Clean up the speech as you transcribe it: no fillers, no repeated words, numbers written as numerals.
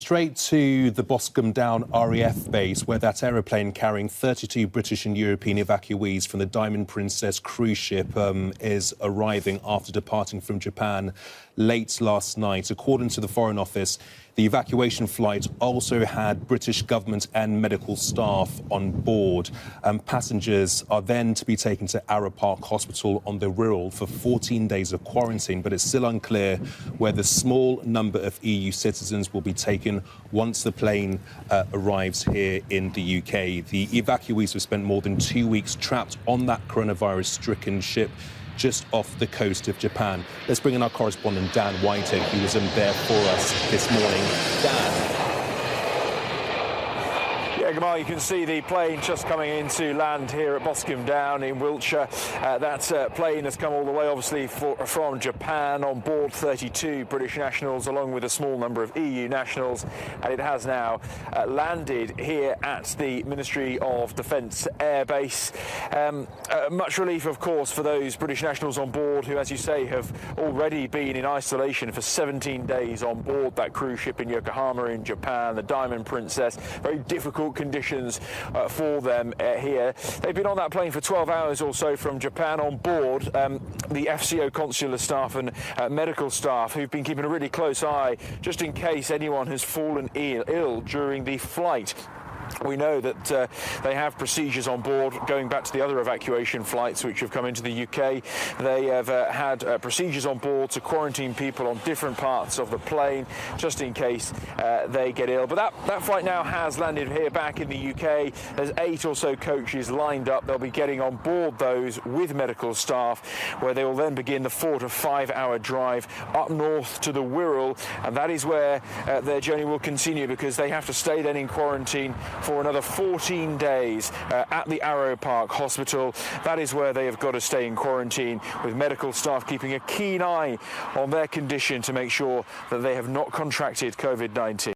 straight to the Boscombe Down RAF base, where that aeroplane carrying 32 British and European evacuees from the Diamond Princess cruise ship is arriving after departing from Japan late last night. According to the Foreign Office, the evacuation flight also had British government and medical staff on board. Passengers are then to be taken to Arrow Park Hospital on the Wirral for 14 days of quarantine, but it's still unclear where the small number of EU citizens will be taken once the plane arrives here in the UK. The evacuees have spent more than 2 weeks trapped on that coronavirus-stricken ship just off the coast of Japan. Let's bring in our correspondent, Dan Whitehead, who was in there for us this morning. Dan. Yeah, Gamal, you can see the plane just coming into land here at Boscombe Down in Wiltshire. That plane has come all the way, obviously, from Japan. On board 32 British nationals, along with a small number of EU nationals. And it has now landed here at the Ministry of Defence Air Base. Much relief, of course, for those British nationals on board who, as you say, have already been in isolation for 17 days on board that cruise ship in Yokohama in Japan, the Diamond Princess. Very difficult conditions for them here. They've been on that plane for 12 hours or so from Japan on board. The FCO consular staff and medical staff who've been keeping a really close eye just in case anyone has fallen ill during the flight. We know that they have procedures on board going back to the other evacuation flights which have come into the UK. They have had procedures on board to quarantine people on different parts of the plane just in case they get ill. But that flight now has landed here back in the UK. There's 8 or so coaches lined up. They'll be getting on board those with medical staff, where they will then begin the 4 to 5 hour drive up north to the Wirral, and that is where their journey will continue, because they have to stay then in quarantine for another 14 days at the Arrow Park Hospital. That is where they have got to stay in quarantine, with medical staff keeping a keen eye on their condition to make sure that they have not contracted COVID-19.